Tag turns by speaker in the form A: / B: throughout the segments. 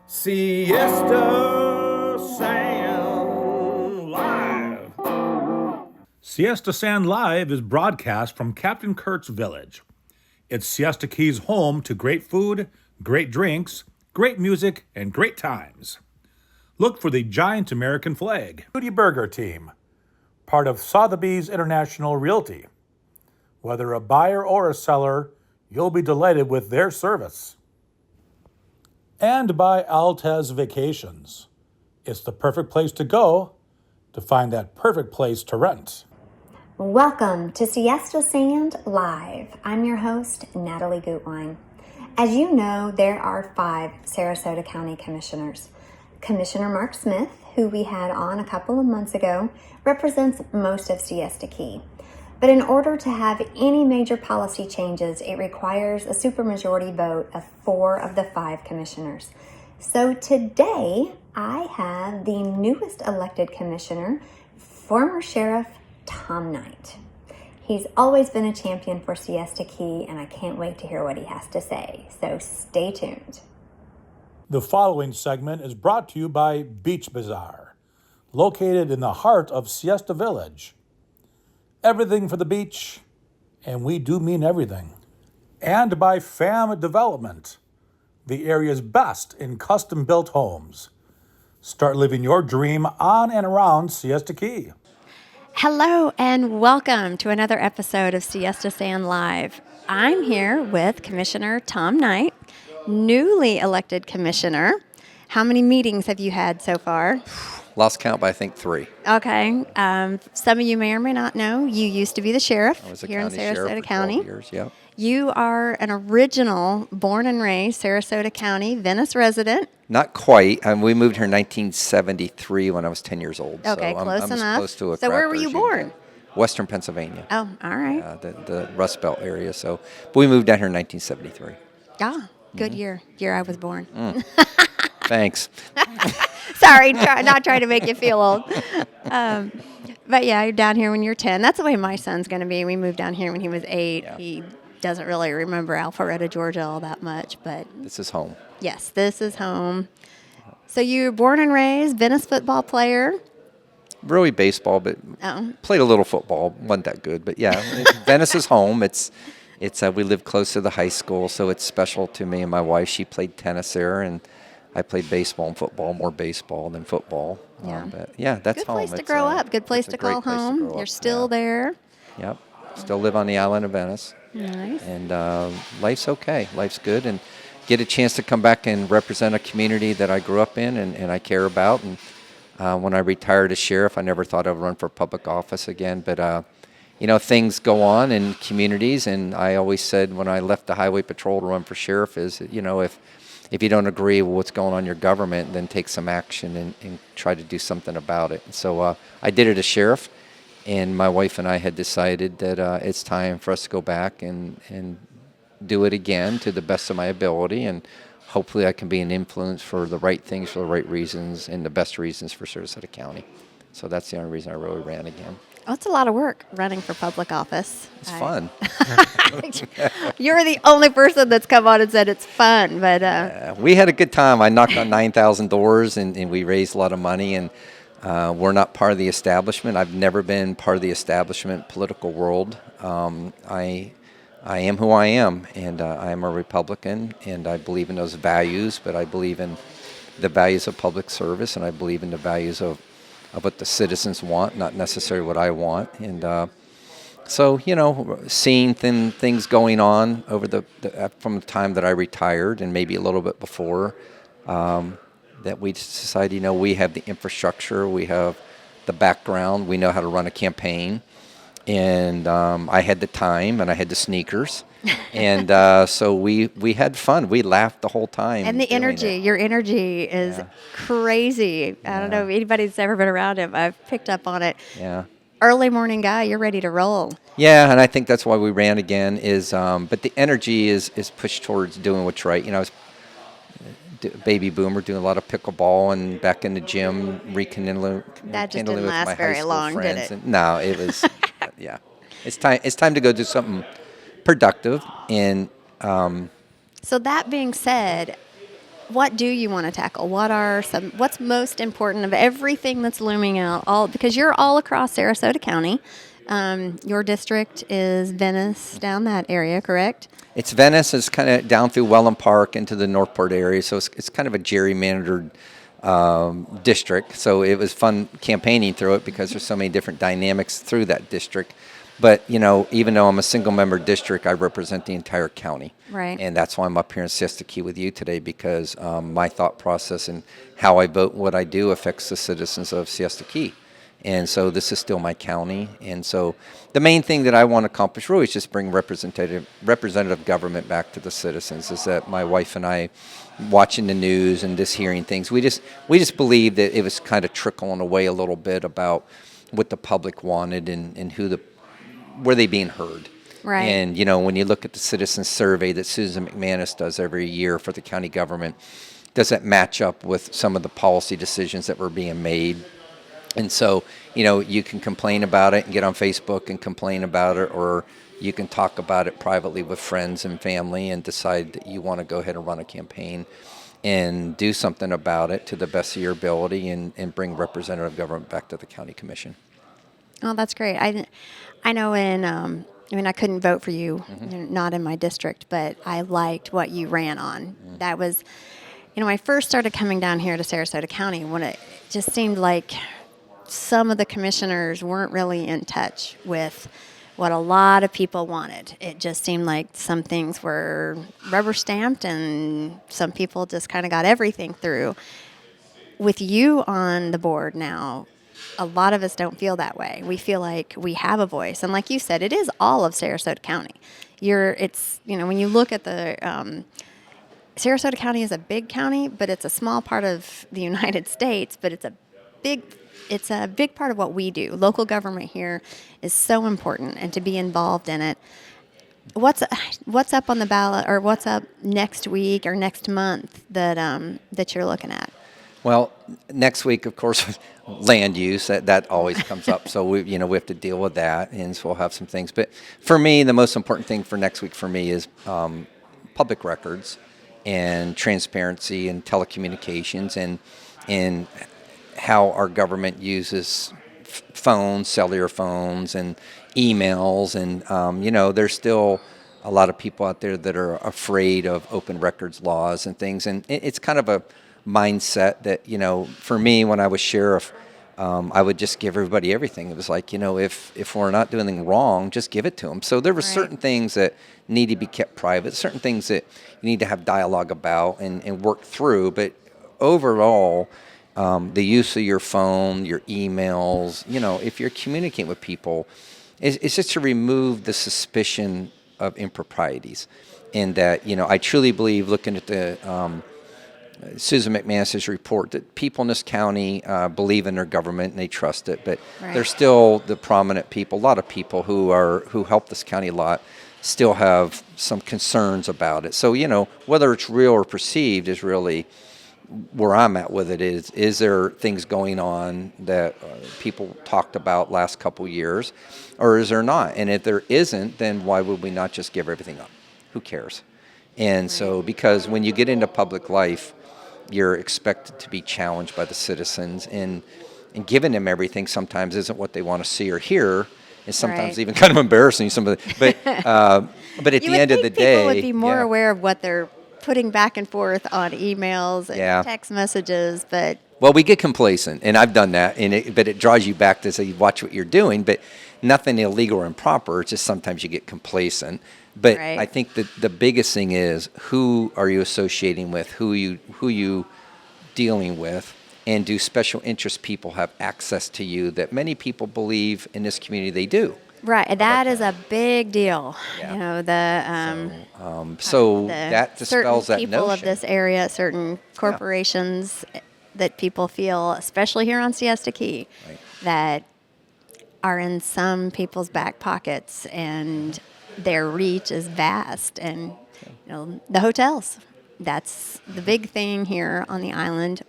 A: Siesta Sand Live. Siesta Sand Live is broadcast from Captain Kurt's Village. It's Siesta Key's home to great food, great drinks, great music, and great times. Look for the giant American flag. Judy Burger Team, part of Sotheby's International Realty. Whether a buyer or a seller, you'll be delighted with their service. And by Altez Vacations. It's the perfect place to go to find that perfect place to rent.
B: Welcome to Siesta Sand Live. I'm your host, Natalie Gutwein. As you know, there are 5 Sarasota County Commissioners. Commissioner Mark Smith, who we had on a couple of months ago, represents most of Siesta Key. But in order to have any major policy changes, it requires a supermajority vote of 4 of the 5 commissioners. So today, I have the newest elected commissioner, former Sheriff Tom Knight. He's always been a champion for Siesta Key, and I can't wait to hear what he has to say. So stay tuned.
A: The following segment is brought to you by Beach Bazaar, located in the heart of Siesta Village. Everything for the beach, and we do mean everything. And by FAM Development, the area's best in custom-built homes. Start living your dream on and around Siesta Key.
C: Hello and welcome to another episode of Siesta Sand Live. I'm here with Commissioner Tom Knight, newly elected commissioner. How many meetings have you had so far?
D: Lost count by, I think, 3.
C: Okay. Some of you may or may not know, you used to be the sheriff
D: I was a
C: here in
D: county sheriff
C: Sarasota
D: for
C: County.
D: 12 years, yep.
C: You are an original, born and raised Sarasota County, Venice resident.
D: Not quite. We moved here in 1973 when I was 10 years old.
C: Okay,
D: so
C: close
D: I'm
C: enough.
D: As close to a
C: So where
D: cracker
C: were you
D: as
C: born?
D: get. Western Pennsylvania.
C: Oh, all right.
D: The Rust Belt area. So, but we moved down here in 1973.
C: Ah, good year I was born.
D: Thanks.
C: Sorry, not trying to make you feel old. But yeah, you're down here when you're 10. That's the way my son's going to be. We moved down here when he was 8. Yeah. He doesn't really remember Alpharetta, Georgia all that much, but
D: This is home.
C: yes, this is home. So you were born and raised, Venice football player.
D: Really baseball, but played a little football. Wasn't that good, but yeah, Venice is home. It's we live close to the high school, so it's special to me and my wife. She played tennis there, and I played baseball and football, more baseball than football.
C: Yeah.
D: But yeah, that's
C: good
D: home.
C: Good place to grow up. Good place to call home. You're still there.
D: Yep. Still live on the island of Venice.
C: Nice.
D: And life's okay. Life's good. And get a chance to come back and represent a community that I grew up in and I care about. And when I retired as sheriff, I never thought I'd run for public office again. But, things go on in communities. And I always said when I left the highway patrol to run for sheriff is, if you don't agree with what's going on in your government, then take some action and try to do something about it. And so I did it as sheriff, and my wife and I had decided that it's time for us to go back and do it again to the best of my ability, and hopefully I can be an influence for the right things, for the right reasons, and the best reasons for Sarasota County. So that's the only reason I really ran again.
C: Oh, it's a lot of work running for public office.
D: It's fun.
C: You're the only person that's come on and said it's fun, but
D: we had a good time. I knocked on 9,000 doors, and we raised a lot of money, and we're not part of the establishment. I've never been part of the establishment political world. I am who I am, and I am a Republican, and I believe in those values, but I believe in the values of public service, and I believe in the values of what the citizens want, not necessarily what I want. And so, seeing things going on over from the time that I retired and maybe a little bit before, that we decided, we have the infrastructure, we have the background, we know how to run a campaign. And I had the time and I had the sneakers. And so we had fun. We laughed the whole time.
C: And the energy, your energy is crazy. I don't know if anybody's ever been around him. I've picked up on it.
D: Yeah.
C: Early morning guy, you're ready to roll.
D: Yeah, and I think that's why we ran again but the energy is pushed towards doing what's right. I was baby boomer doing a lot of pickleball and back in the gym, rekindling
C: that just didn't
D: with my
C: last very
D: high school
C: long,
D: friends.
C: did it?
D: No, it was, yeah. It's time to go do something productive. And
C: so that being said, what do you want to tackle? What's most important of everything that's looming out? Because you're all across Sarasota County. Your district is Venice, down that area, correct?
D: It's Venice. It's kind of down through Welland Park into the Northport area, so it's kind of a gerrymandered district. So it was fun campaigning through it because there's so many different dynamics through that district. But, even though I'm a single-member district, I represent the entire county.
C: Right.
D: And that's why I'm up here in Siesta Key with you today, because my thought process and how I vote and what I do affects the citizens of Siesta Key. And so this is still my county. And so the main thing that I want to accomplish really is just bring representative government back to the citizens. Is that my wife and I, watching the news and just hearing things, we just believed that it was kind of trickling away a little bit about what the public wanted and were they being heard.
C: Right.
D: And, when you look at the citizen survey that Susan McManus does every year for the county government, does that match up with some of the policy decisions that were being made? And so, you can complain about it and get on Facebook and complain about it, or you can talk about it privately with friends and family and decide that you want to go ahead and run a campaign and do something about it to the best of your ability and bring representative government back to the county commission.
C: Oh, that's great. I know I couldn't vote for you, not in my district, but I liked what you ran on. That was, when I first started coming down here to Sarasota County, when it just seemed like some of the commissioners weren't really in touch with what a lot of people wanted. It just seemed like some things were rubber stamped and some people just kind of got everything through. With you on the board now, a lot of us don't feel that way. We feel like we have a voice. And like you said, it is all of Sarasota County. When you look at the Sarasota County is a big county, but it's a small part of the United States, but it's a big part of what we do. Local government here is so important, and to be involved in it. What's up on the ballot, or what's up next week or next month that you're looking at?
D: Well, next week, of course, land use, that always comes up. So we have to deal with that, and so we'll have some things. But for me, the most important thing for next week for me is public records and transparency and telecommunications and how our government uses phones, cellular phones, and emails. And, there's still a lot of people out there that are afraid of open records laws and things. And it's kind of a mindset that, for me, when I was sheriff, I would just give everybody everything. It was like, if we're not doing anything wrong, just give it to them. So there were certain things that need to be kept private, certain things that you need to have dialogue about and work through. But overall, the use of your phone, your emails, if you're communicating with people, it's just to remove the suspicion of improprieties. And that, I truly believe, looking at the Susan McManus's report, that people in this county believe in their government and they trust it, but there's still the prominent people, a lot of people who help this county a lot, still have some concerns about it. So, whether it's real or perceived is really where I'm at with it. Is there things going on that people talked about last couple years, or is there not? And if there isn't, then why would we not just give everything up? Who cares? And so, because when you get into public life, you're expected to be challenged by the citizens, and giving them everything sometimes isn't what they want to see or hear. It's sometimes even kind of embarrassing. But at the end of the day,
C: people would be more aware of what they're putting back and forth on emails and text messages. But
D: we get complacent, and I've done that, but it draws you back to say, watch what you're doing. But nothing illegal or improper. It's just sometimes you get complacent. But I think that the biggest thing is, who are you associating with? Who you dealing with? And do special interest people have access to you that many people believe in this community they do?
C: Right, that is a big deal.
D: Yeah. So that dispels that notion. Certain
C: people of this area, certain corporations that people feel, especially here on Siesta Key, that are in some people's back pockets, and their reach is vast. And the hotels, that's the big thing here on the island.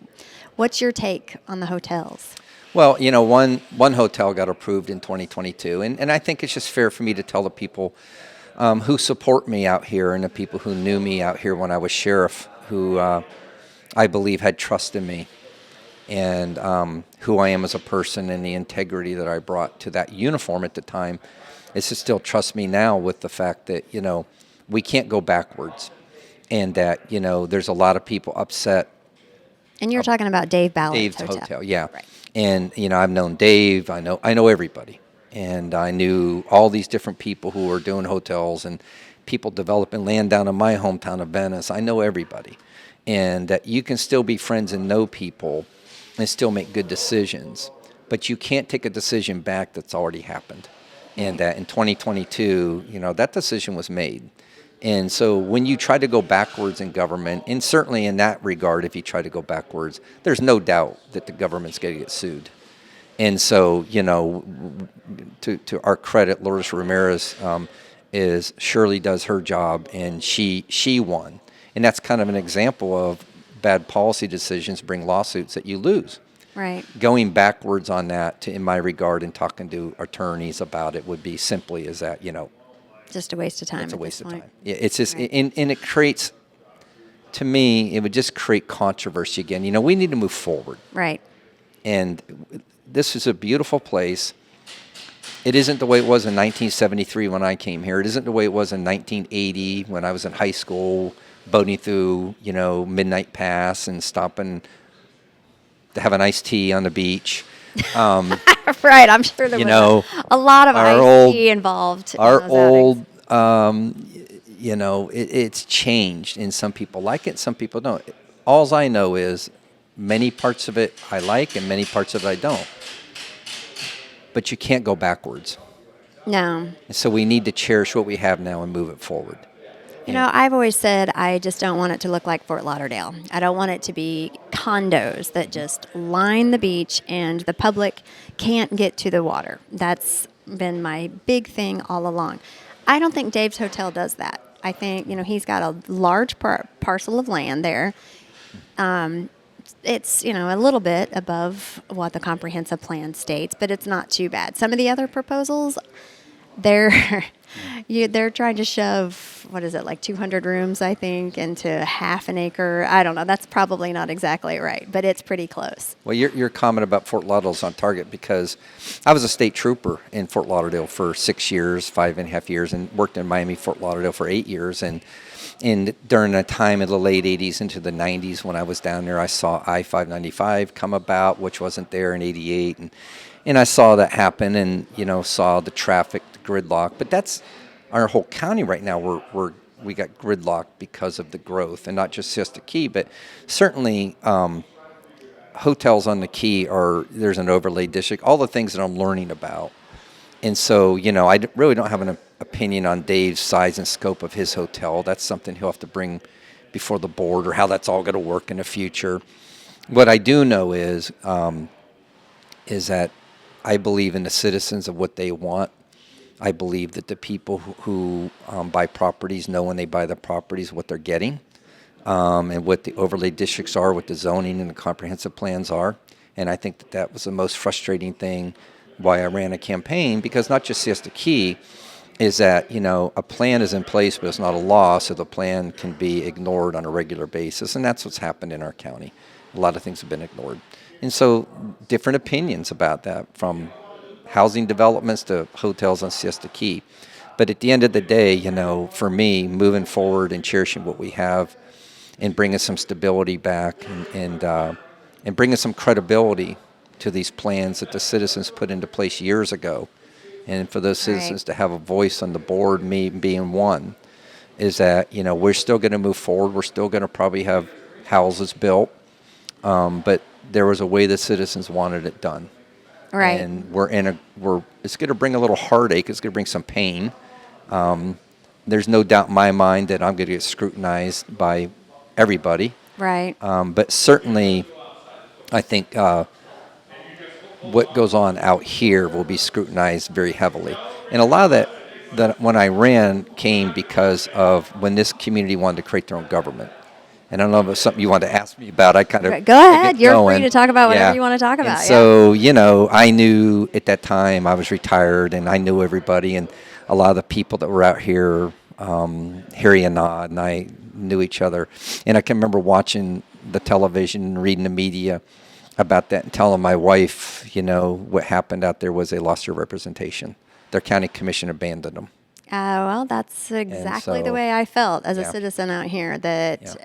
C: What's your take on the hotels?
D: Well, one hotel got approved in 2022, and I think it's just fair for me to tell the people who support me out here and the people who knew me out here when I was sheriff, who I believe, had trust in me and who I am as a person and the integrity that I brought to that uniform at the time, is to still trust me now with the fact that, we can't go backwards, and that, there's a lot of people upset.
C: And you're talking about Dave Ballard's
D: Dave's hotel, yeah.
C: Right.
D: And, I've known Dave, I know everybody. And I knew all these different people who were doing hotels and people developing land down in my hometown of Venice. I know everybody. And that you can still be friends and know people and still make good decisions. But you can't take a decision back that's already happened. And that in 2022, that decision was made. And so when you try to go backwards in government, and certainly in that regard, if you try to go backwards, there's no doubt that the government's going to get sued. And so, to our credit, Lourdes Ramirez Shirley does her job, and she won. And that's kind of an example of bad policy decisions bring lawsuits that you lose.
C: Right.
D: Going backwards on that, in my regard, and talking to attorneys about it would be simply as that,
C: just a waste of time.
D: It's a waste of time. Yeah, it's just, right. and it creates, to me, it would just create controversy again. We need to move forward.
C: Right.
D: And this is a beautiful place. It isn't the way it was in 1973 when I came here. It isn't the way it was in 1980 when I was in high school, boating through, Midnight Pass and stopping to have an iced tea on the beach.
C: Right, I'm sure there was a lot of iced tea involved.
D: It's changed, and some people like it, some people don't. All I know is many parts of it I like, and many parts of it I don't. But you can't go backwards.
C: No.
D: And so we need to cherish what we have now and move it forward.
C: I've always said I just don't want it to look like Fort Lauderdale. I don't want it to be condos that just line the beach and the public can't get to the water. That's been my big thing all along. I don't think Dave's Hotel does that. I think, he's got a large parcel of land there. It's, a little bit above what the comprehensive plan states, but it's not too bad. Some of the other proposals, they're trying to shove, like 200 rooms, I think, into half an acre. I don't know. That's probably not exactly right, but it's pretty close.
D: Well, your comment about Fort Lauderdale's on target, because I was a state trooper in Fort Lauderdale for 6 years, 5.5 years, and worked in Miami, Fort Lauderdale for 8 years. And during a time in the late 80s into the 90s when I was down there, I saw I-595 come about, which wasn't there in 88. And I saw that happen and, saw the traffic, the gridlock. But that's our whole county right now. We got gridlock because of the growth, and not just Siesta Key, but certainly hotels on the Key there's an overlay district, all the things that I'm learning about. And so, I really don't have an opinion on Dave's size and scope of his hotel. That's something he'll have to bring before the board, or how that's all going to work in the future. What I do know is that I believe in the citizens of what they want. I believe that the people who buy properties know when they buy the properties what they're getting, and what the overlay districts are, what the zoning and the comprehensive plans are. And I think that was the most frustrating thing why I ran a campaign, because not just Siesta Key, is that, a plan is in place, but it's not a law, so the plan can be ignored on a regular basis. And that's what's happened in our county. A lot of things have been ignored. And so different opinions about that, from housing developments to hotels on Siesta Key. But at the end of the day, for me, moving forward and cherishing what we have and bringing some stability back and bringing some credibility to these plans that the citizens put into place years ago. And for those citizens to have a voice on the board, me being one, is that, we're still going to move forward. We're still going to probably have houses built. But there was a way the citizens wanted it done.
C: Right.
D: And it's going to bring a little heartache. It's going to bring some pain. There's no doubt in my mind that I'm going to get scrutinized by everybody.
C: Right.
D: But certainly, I think what goes on out here will be scrutinized very heavily. And a lot of that when I ran came because of when this community wanted to create their own government. And I don't know if it's something you wanted to ask me about. I kind of
C: go ahead. You're free to talk about whatever you want to talk about.
D: And so, I knew at that time I was retired, and I knew everybody, and a lot of the people that were out here, Harry and Nod, and I knew each other. And I can remember watching the television and reading the media about that and telling my wife, what happened out there was they lost their representation. Their county commission abandoned them.
C: Well, that's exactly the
D: so-
C: way I felt as a
D: Yeah.
C: citizen out here. That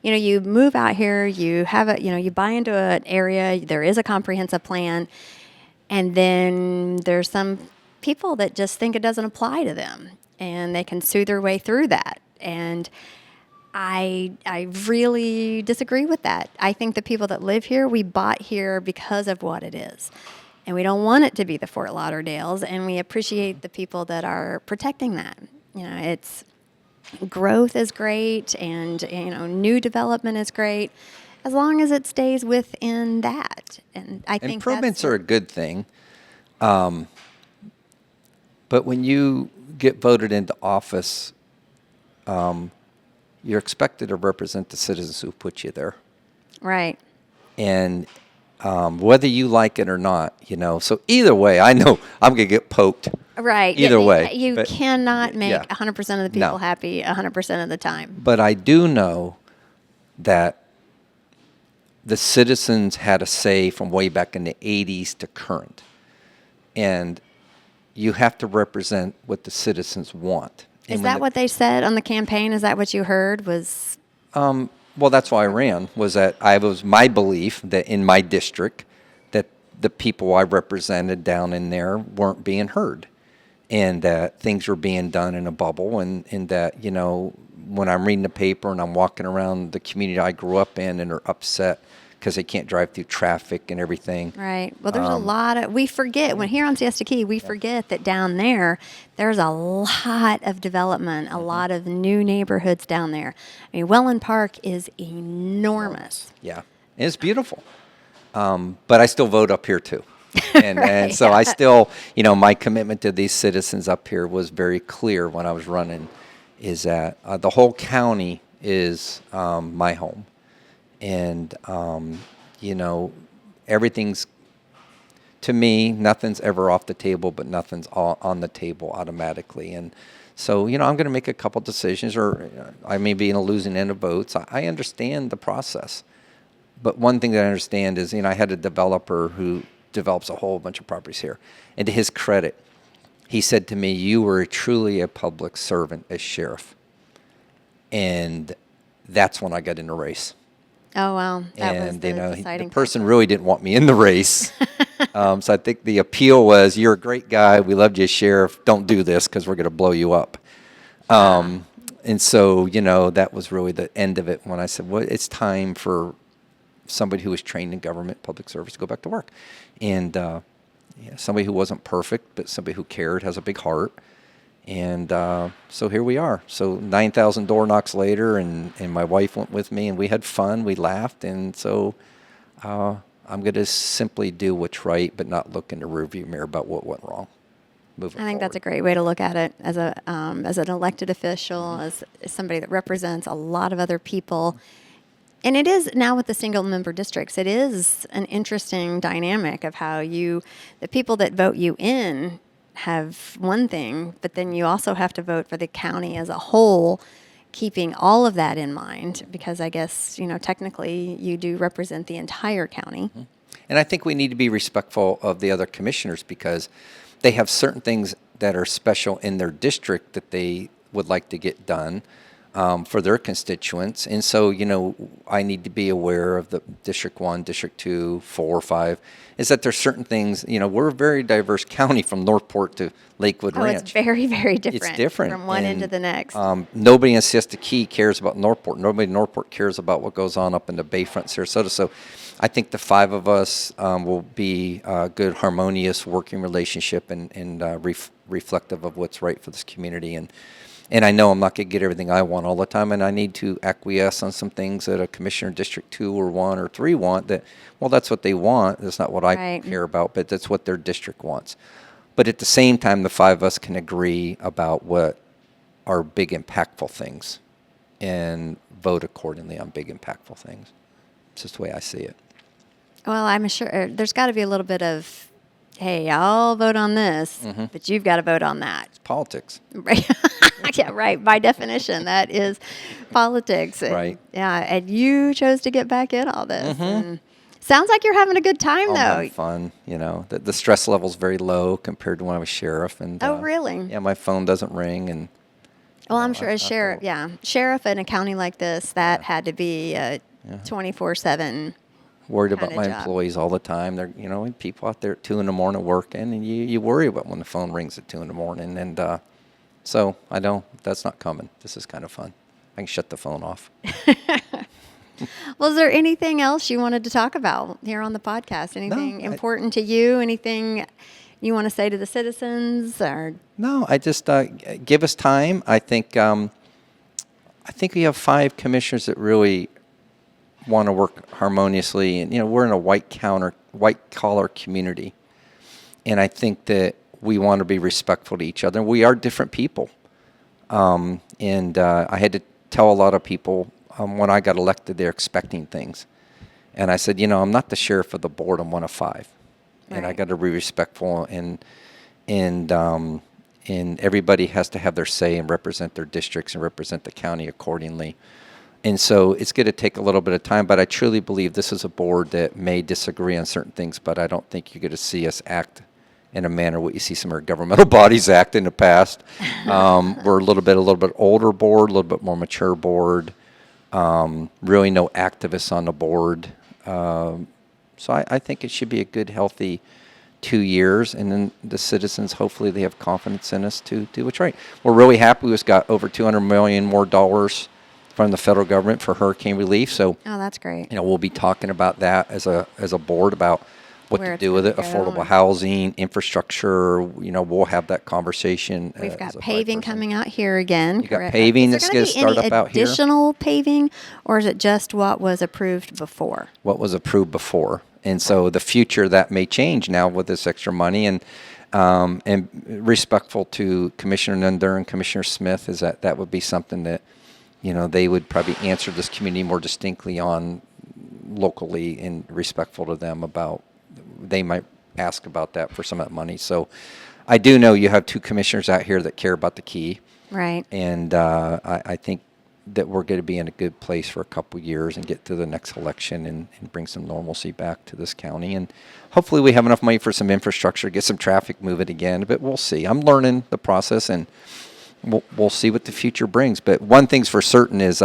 D: Yeah.
C: you move out here, you have you buy into an area. There is a comprehensive plan, and then there's some people that just think it doesn't apply to them, and they can sue their way through that. And I really disagree with that. I think the people that live here, we bought here because of what it is. And we don't want it to be the Fort Lauderdales, and we appreciate the people that are protecting that. It's growth is great, and new development is great, as long as it stays within that. And I think
D: Improvements are a good thing. But when you get voted into office, you're expected to represent the citizens who put you there.
C: right.
D: And whether you like it or not, So either way, I know I'm going to get poked.
C: Right.
D: Either way.
C: You
D: but-
C: cannot make
D: yeah.
C: 100% of the people
D: No.
C: happy 100% of the time.
D: But I do know that the citizens had a say from way back in the 80s to current. And you have to represent what the citizens want.
C: Is that what they said on the campaign? Is that what you heard was...
D: Well, that's why I ran, was that I was my belief that in my district that the people I represented down in there weren't being heard, and that things were being done in a bubble, and that, when I'm reading the paper and I'm walking around the community I grew up in and are upset because they can't drive through traffic and everything.
C: Right. Well, there's a lot of, we forget, when here on Siesta Key, we forget that down there's a lot of development, a lot of new neighborhoods down there. I mean, Welland Park is enormous.
D: Yeah, and it's beautiful. But I still vote up here too. And so I still, my commitment to these citizens up here was very clear when I was running, is that the whole county is my home. And, everything's, to me, nothing's ever off the table, but nothing's on the table automatically. And so, I'm going to make a couple decisions, or I may be in a losing end of votes. I understand the process. But one thing that I understand is, I had a developer who develops a whole bunch of properties here. And to his credit, he said to me, "You were truly a public servant as sheriff." And that's when I got in the race.
C: Oh, wow. That was
D: And,
C: the
D: the
C: deciding
D: person really didn't want me in the race. So I think the appeal was, "You're a great guy. We loved you as sheriff. Don't do this because we're going to blow you up." And so, that was really the end of it when I said, well, it's time for somebody who was trained in government, public service, to go back to work. And somebody who wasn't perfect, but somebody who cared, has a big heart. And so here we are. So 9,000 door knocks later, and my wife went with me, and we had fun. We laughed. And so I'm going to simply do what's right, but not look in the rearview mirror about what went wrong.
C: I think that's a great way to look at it as an elected official, as somebody that represents a lot of other people. And it is now with the single member districts, it is an interesting dynamic of how the people that vote you in have one thing, but then you also have to vote for the county as a whole, keeping all of that in mind, because I guess, technically you do represent the entire county.
D: And I think we need to be respectful of the other commissioners, because they have certain things that are special in their district that they would like to get done for their constituents. And so, I need to be aware of the District 1, District 2, 4, 5, is that there's certain things, we're a very diverse county from Northport to Lakewood Ranch.
C: It's very, very different.
D: It's different.
C: From one end to the next.
D: Nobody in Siesta Key cares about Northport. Nobody in Northport cares about what goes on up in the Bayfront, Sarasota. So I think the five of us will be a good, harmonious working relationship and reflective of what's right for this community. And I know I'm not going to get everything I want all the time, and I need to acquiesce on some things that a commissioner in District 2 or 1 or 3 want. That's what they want. That's not what I care about, but that's what their district wants. But at the same time, the five of us can agree about what are big, impactful things and vote accordingly on big, impactful things. It's just the way I see it.
C: Well, I'm sure there's got to be a little bit of hey, I'll vote on this, but you've got to vote on that.
D: It's politics.
C: Right. Yeah, right. By definition, that is politics.
D: Right.
C: Yeah, and you chose to get back in all this. And sounds like you're having a good time,
D: I'm
C: though.
D: having fun. The stress level's very low compared to when I was sheriff. And
C: Oh, really?
D: Yeah, my phone doesn't ring, and
C: Well, I'm sure as sheriff in a county like this, that had to be 24/7.
D: worried about
C: kinda
D: my
C: job.
D: employees all the time. They're people out there at 2 a.m. working, and you worry about when the phone rings at 2 a.m. And so I know that's not coming. This is kind of fun. I can shut the phone off.
C: Well, is there anything else you wanted to talk about here on the podcast? Anything important to you? Anything you want to say to the citizens? Or
D: No, I just give us time. I think we have 5 commissioners that really want to work harmoniously, and we're in a white collar community, and I think that we want to be respectful to each other. We are different people, and I had to tell a lot of people when I got elected, they're expecting things, and I said, I'm not the sheriff of the board. I'm one of 5, and I
C: Right.
D: got to be respectful, and everybody has to have their say and represent their districts and represent the county accordingly. And so it's going to take a little bit of time, but I truly believe this is a board that may disagree on certain things, but I don't think you're going to see us act in a manner what you see some of our governmental bodies act in the past. We're a little bit older board, a little bit more mature board. Really no activists on the board. So I think it should be a good, healthy 2 years, and then the citizens, hopefully they have confidence in us to do what's right. We're really happy. We just got over $200 million more dollars from the federal government for hurricane relief. So,
C: oh, that's great.
D: we'll be talking about that as a board about what
C: Where
D: to
C: it's
D: do with it,
C: gonna go
D: affordable
C: and-
D: housing, infrastructure. We'll have that conversation.
C: We've
D: as
C: got
D: a
C: paving
D: five-person.
C: coming out here again.
D: You got
C: correct?
D: paving
C: Is
D: that's
C: there
D: gonna
C: be
D: start
C: any
D: up out here.
C: additional paving, or is it just what was approved before?
D: What was approved before. And so the future, that may change now with this extra money. And respectful to Commissioner Nunder and Commissioner Smith, is that would be something that, they would probably answer this community more distinctly on locally, and respectful to them about, they might ask about that for some of that money. So I do know you have 2 commissioners out here that care about the key.
C: Right.
D: And I think that we're going to be in a good place for a couple years and get to the next election and bring some normalcy back to this county. And hopefully we have enough money for some infrastructure, get some traffic moving again, but we'll see. I'm learning the process, and we'll see what the future brings. But one thing's for certain is,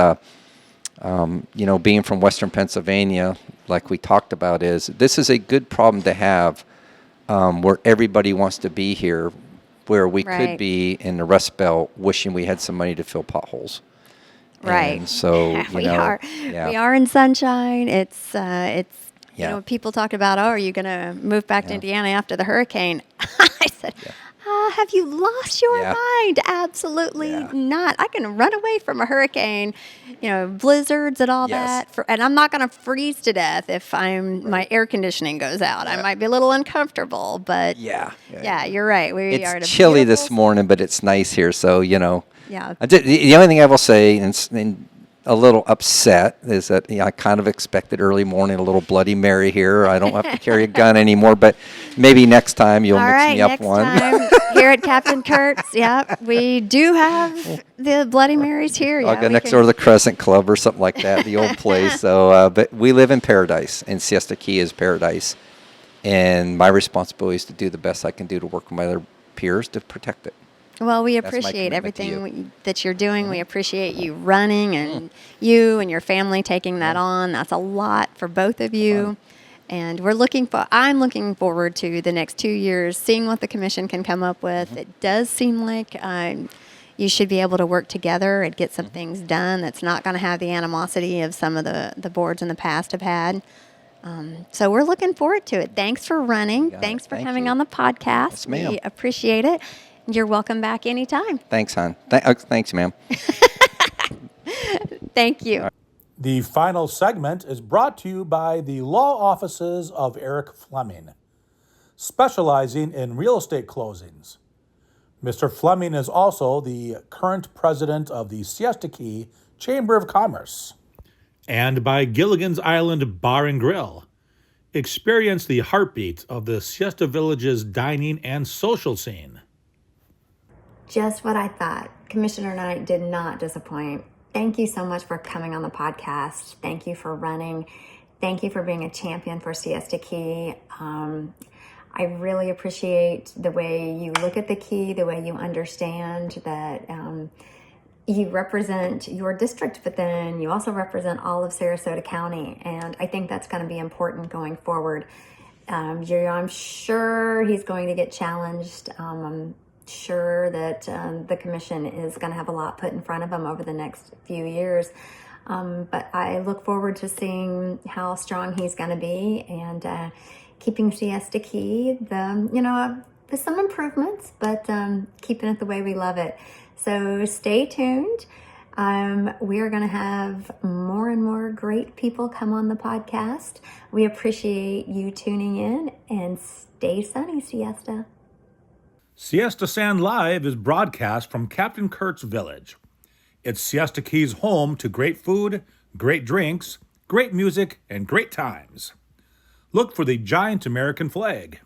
D: being from Western Pennsylvania, like we talked about, is this is a good problem to have, where everybody wants to be here, where we
C: Right.
D: could be in the Rust Belt wishing we had some money to fill potholes.
C: Right.
D: And so,
C: we are in sunshine. It's people talk about, are you going to move back to Indiana after the hurricane? I said, have you lost your mind? Absolutely not. I can run away from a hurricane, blizzards and all that. And I'm not going to freeze to death if my air conditioning goes out. I might be a little uncomfortable, but yeah, you're right. We are at a
D: It's chilly this
C: beautiful-
D: morning, but it's nice here. So,
C: Yeah.
D: The only thing I will say, and a little upset, is that I kind of expected early morning a little Bloody Mary here. I don't have to carry a gun anymore, but maybe next time you'll
C: All
D: mix
C: right,
D: me up
C: next
D: one.
C: time here at Captain Kurt's, we do have the Bloody Marys here.
D: I'll go next door to the Crescent Club or something like that, the old place. So, but we live in paradise, and Siesta Key is paradise. And my responsibility is to do the best I can do to work with my other peers to protect it.
C: Well, we
D: That's my
C: appreciate
D: commitment to
C: everything that you're doing. We appreciate you running and you and your family taking that on. That's a lot for both of you. And I'm looking forward to the next 2 years, seeing what the commission can come up with. It does seem like you should be able to work together and get some things done that's not going to have the animosity of some of the boards in the past have had. So we're looking forward to it. Thanks for running. Thanks for
D: Thank
C: coming
D: you.
C: on the podcast.
D: Yes, ma'am.
C: We appreciate it. You're welcome back anytime.
D: Thanks, hon. Thanks, ma'am.
C: Thank you.
A: The final segment is brought to you by the law offices of Eric Fleming, specializing in real estate closings. Mr. Fleming is also the current president of the Siesta Key Chamber of Commerce. And by Gilligan's Island Bar and Grill, Experience the heartbeat of the Siesta Village's dining and social scene.
B: Just what I thought. Commissioner Knight did not disappoint. Thank you so much for coming on the podcast. Thank you for running. Thank you for being a champion for Siesta Key. I really appreciate the way you look at the Key, the way you understand that you represent your district, but then you also represent all of Sarasota County. And I think that's going to be important going forward. I'm sure he's going to get challenged. I'm sure that the commission is going to have a lot put in front of him over the next few years. But I look forward to seeing how strong he's going to be and keeping Siesta Key, with some improvements, but keeping it the way we love it. So stay tuned. We are going to have more and more great people come on the podcast. We appreciate you tuning in, and stay sunny, Siesta.
A: Siesta Sand Live is broadcast from Captain Kurt's Village. It's Siesta Key's home to great food, great drinks, great music, and great times. Look for the giant American flag.